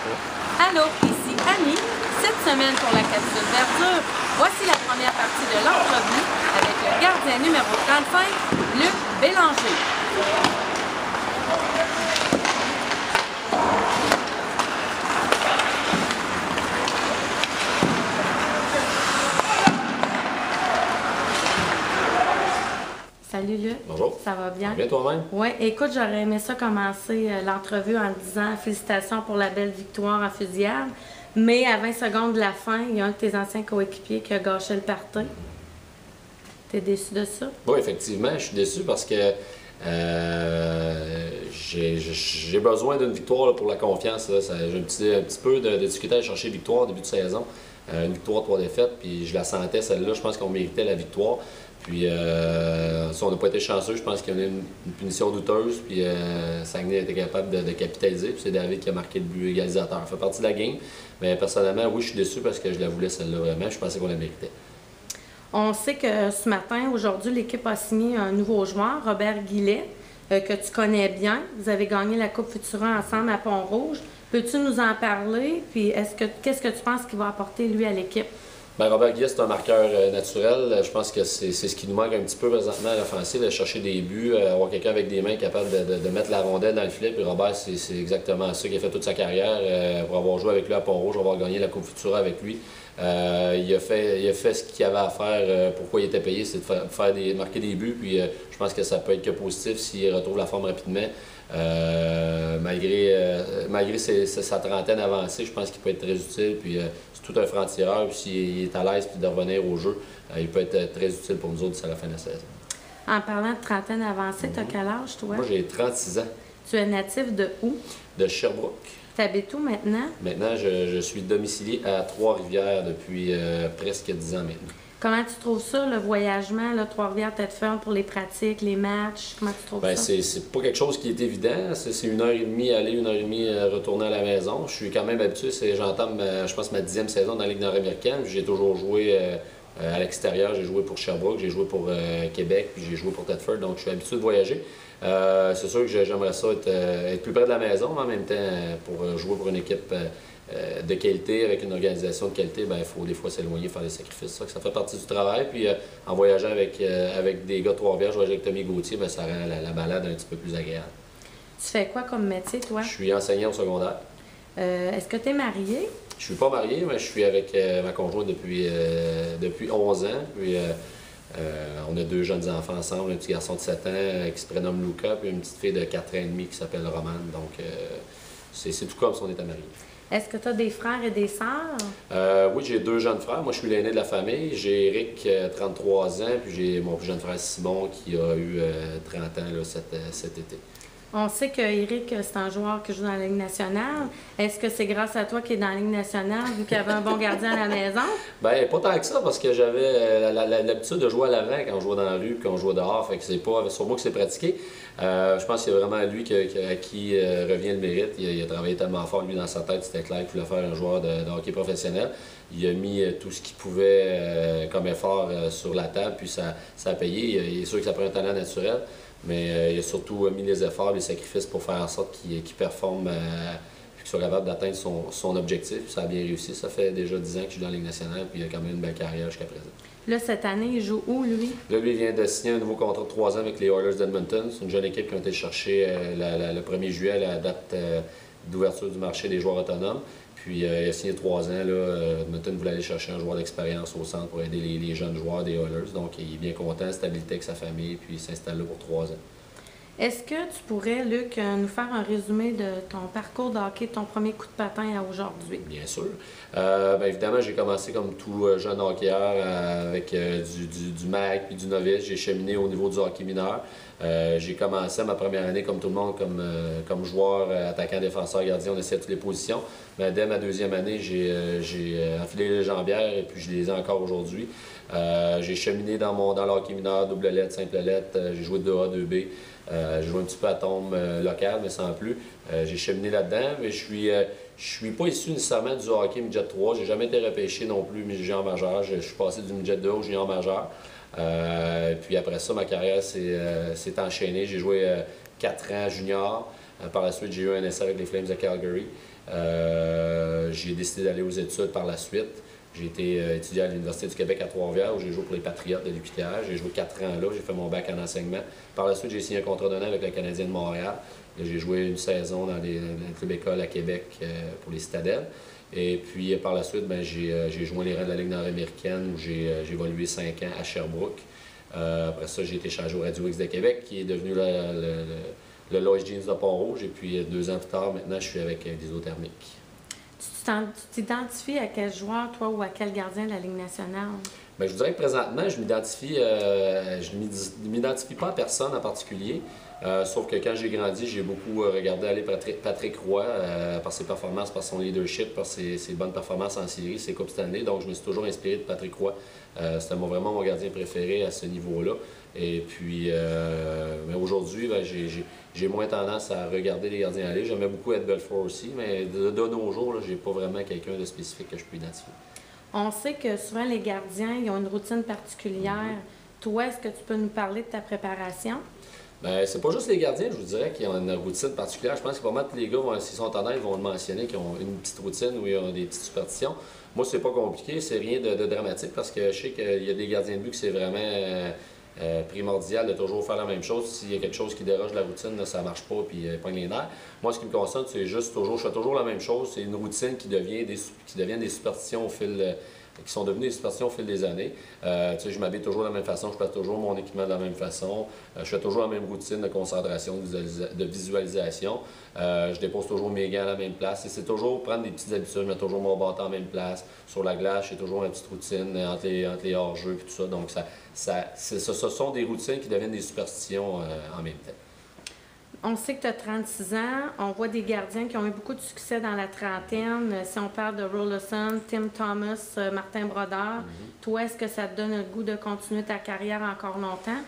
Allô, ici Annie. Cette semaine pour la capsule verdure, voici la première partie de l'entrevue avec le gardien numéro 35, Luc Bélanger. Salut Luc. Bonjour. Ça va bien? Bien toi-même? Oui, écoute, j'aurais aimé ça commencer l'entrevue en disant félicitations pour la belle victoire en fusillade. Mais à 20 secondes de la fin, il y a un de tes anciens coéquipiers qui a gâché le party. T'es déçu de ça? Oui, effectivement, je suis déçu parce que j'ai besoin d'une victoire là, pour la confiance. J'ai un petit peu de difficulté à chercher victoire au début de saison. Une victoire, 3 défaites, puis je la sentais celle-là. Je pense qu'on méritait la victoire. Puis, si on n'a pas été chanceux, je pense qu'il y en a une punition douteuse. Puis, Saguenay a été capable de capitaliser. Puis, c'est David qui a marqué le but égalisateur. Ça fait partie de la game. Mais personnellement, oui, je suis déçu parce que je la voulais celle-là vraiment. Je pensais qu'on la méritait. On sait que ce matin, aujourd'hui, l'équipe a signé un nouveau joueur, Robert Guillet, que tu connais bien. Vous avez gagné la Coupe Futura ensemble à Pont-Rouge. Peux-tu nous en parler? Puis, qu'est-ce que tu penses qu'il va apporter, lui, à l'équipe? Bien, Robert Guillet, c'est un marqueur naturel. Je pense que c'est ce qui nous manque un petit peu présentement à l'offensive, de chercher des buts, avoir quelqu'un avec des mains capable de mettre la rondelle dans le filet. Puis Robert, c'est exactement ça qu'il a fait toute sa carrière. Pour avoir joué avec lui à Pont-Rouge, avoir gagné la Coupe Futura avec lui. Il a fait ce qu'il avait à faire. Pourquoi il était payé, c'est de marquer des buts. Puis je pense que ça peut être que positif s'il retrouve la forme rapidement. Malgré sa trentaine avancée, je pense qu'il peut être très utile. Puis c'est tout un franc-tireur. Puis s'il est à l'aise de revenir au jeu, il peut être très utile pour nous autres d'ici à la fin de la saison. En parlant de trentaine avancée, tu as quel âge, toi? Moi, j'ai 36 ans. Tu es natif de où? De Sherbrooke. Tu habites où maintenant? Maintenant, je suis domicilié à Trois-Rivières depuis presque 10 ans maintenant. Comment tu trouves ça, le voyagement, là, Trois-Rivières, Tête-Ferme pour les pratiques, les matchs? Comment tu trouves ça? C'est pas quelque chose qui est évident. C'est 1h30 aller, 1h30 retourner à la maison. Je suis quand même habitué. J'entame, je pense, ma 10e saison dans la Ligue nord-américaine. J'ai toujours joué à l'extérieur. J'ai joué pour Sherbrooke, j'ai joué pour Québec, puis j'ai joué pour Thetford. Donc, je suis habitué de voyager. C'est sûr que j'aimerais ça être plus près de la maison, mais en même temps, pour jouer pour une équipe de qualité, avec une organisation de qualité, il faut des fois s'éloigner, faire des sacrifices. Ça fait partie du travail. Puis en voyageant avec des gars de Trois-Rivières, je voyage avec Tommy Gauthier, ça rend la balade un petit peu plus agréable. Tu fais quoi comme métier, toi? Je suis enseignant au secondaire. Est-ce que tu es marié? Je suis pas marié, mais je suis avec ma conjointe depuis 11 ans. Puis, on a 2 jeunes enfants ensemble, un petit garçon de 7 ans qui se prénomme Luca, puis une petite fille de 4 ans et demi qui s'appelle Romane. Donc, c'est tout comme si on était mariés. Est-ce que tu as des frères et des sœurs? Oui, j'ai 2 jeunes frères. Moi, je suis l'aîné de la famille. J'ai Eric, 33 ans, puis j'ai mon plus jeune frère Simon qui a eu 30 ans là, cet été. On sait que Eric, c'est un joueur qui joue dans la Ligue nationale. Est-ce que c'est grâce à toi qu'il est dans la Ligue nationale, vu qu'il y avait un bon gardien à la maison? Bien, pas tant que ça, parce que j'avais l'habitude de jouer à l'avant quand on jouait dans la rue et quand on jouait dehors. Fait que c'est pas sur moi que c'est pratiqué. Je pense qu'il y a vraiment lui à qui revient le mérite. Il a travaillé tellement fort, lui, dans sa tête, c'était clair qu'il voulait faire un joueur de hockey professionnel. Il a mis tout ce qu'il pouvait comme effort sur la table, puis ça a payé. Il est sûr que ça prend un talent naturel. Mais il a surtout mis les efforts, les sacrifices pour faire en sorte qu'il performe et qu'il soit capable d'atteindre son objectif. Puis ça a bien réussi. Ça fait déjà 10 ans que je suis dans la Ligue nationale puis il a quand même une belle carrière jusqu'à présent. Là, cette année, il joue où, lui? Là, lui, il vient de signer un nouveau contrat de 3 ans avec les Oilers d'Edmonton. C'est une jeune équipe qui a été chercher le 1er juillet à la date d'ouverture du marché des joueurs autonomes. Puis il a signé 3 ans. Edmonton voulait aller chercher un joueur d'expérience au centre pour aider les jeunes joueurs des Oilers. Donc il est bien content, stabilité avec sa famille, puis il s'installe là pour 3 ans. Est-ce que tu pourrais, Luc, nous faire un résumé de ton parcours de hockey, de ton premier coup de patin à aujourd'hui? Bien sûr. Évidemment, j'ai commencé comme tout jeune hockeyeur avec du MAC puis du novice. J'ai cheminé au niveau du hockey mineur. J'ai commencé ma première année comme tout le monde, comme joueur, attaquant, défenseur, gardien. On essayait toutes les positions. Mais dès ma 2e année, j'ai enfilé les jambières et puis je les ai encore aujourd'hui. J'ai cheminé dans le hockey mineur, double lettre, simple lettre. J'ai joué de 2A, 2B. J'ai joué un petit peu à tombe locale, mais sans plus. J'ai cheminé là-dedans, mais je suis pas issu nécessairement du hockey midget 3. J'ai jamais été repêché non plus junior majeur. Je suis passé du midget 2 au junior majeur. Puis après ça, ma carrière s'est enchaînée. J'ai joué 4 ans junior. Par la suite, j'ai eu un essai avec les Flames de Calgary. J'ai décidé d'aller aux études par la suite. J'ai été étudiant à l'Université du Québec à Trois-Rivières, où j'ai joué pour les Patriotes de l'UQTR. J'ai joué 4 ans là, j'ai fait mon bac en enseignement. Par la suite, j'ai signé un contrat d'un an avec le Canadien de Montréal. J'ai joué une saison dans les clubs écoles à Québec pour les Citadelles. Et puis par la suite, j'ai joint les rangs de la Ligue nord-américaine où j'ai évolué 5 ans à Sherbrooke. Après ça, j'ai été échangé au Radio X de Québec, qui est devenu le Lois Jeans de Pont-Rouge. Et puis 2 ans plus tard, maintenant, je suis avec l'Isothermique. Tu t'identifies à quel joueur, toi, ou à quel gardien de la Ligue nationale? Bien, je vous dirais que présentement, je m'identifie pas à personne en particulier. Sauf que quand j'ai grandi, j'ai beaucoup regardé aller Patrick Roy par ses performances, par son leadership, par ses bonnes performances en série, ses Coupes Stanley. Donc, je me suis toujours inspiré de Patrick Roy. C'était vraiment mon gardien préféré à ce niveau-là. Et puis, mais aujourd'hui, j'ai moins tendance à regarder les gardiens aller. J'aimais beaucoup Ed Belfour aussi, mais de nos jours, je n'ai pas vraiment quelqu'un de spécifique que je peux identifier. On sait que souvent les gardiens, ils ont une routine particulière. Toi, est-ce que tu peux nous parler de ta préparation? Bien, c'est pas juste les gardiens, je vous dirais, qui ont une routine particulière. Je pense que vraiment tous les gars, s'ils sont honnêtes, ils vont le mentionner, qu'ils ont une petite routine où ils ont des petites superstitions. Moi, c'est pas compliqué, c'est rien de dramatique parce que je sais qu'il y a des gardiens de but que c'est vraiment primordial de toujours faire la même chose. S'il y a quelque chose qui déroge la routine, là, ça marche pas puis pogne les nerfs. Moi, ce qui me concerne, c'est juste toujours, je fais toujours la même chose. C'est une routine qui devient des superstitions au fil qui sont devenues des superstitions au fil des années. Je m'habille toujours de la même façon, je passe toujours mon équipement de la même façon, je fais toujours la même routine de concentration, de visualisation. Je dépose toujours mes gants à la même place. C'est toujours prendre des petites habitudes, je mets toujours mon bâton à la même place. Sur la glace, j'ai toujours une petite routine entre les hors-jeux et tout ça. Donc, ce sont des routines qui deviennent des superstitions en même temps. On sait que tu as 36 ans. On voit des gardiens qui ont eu beaucoup de succès dans la trentaine. Si on parle de Rollerson, Tim Thomas, Martin Brodeur, toi, est-ce que ça te donne le goût de continuer ta carrière encore longtemps?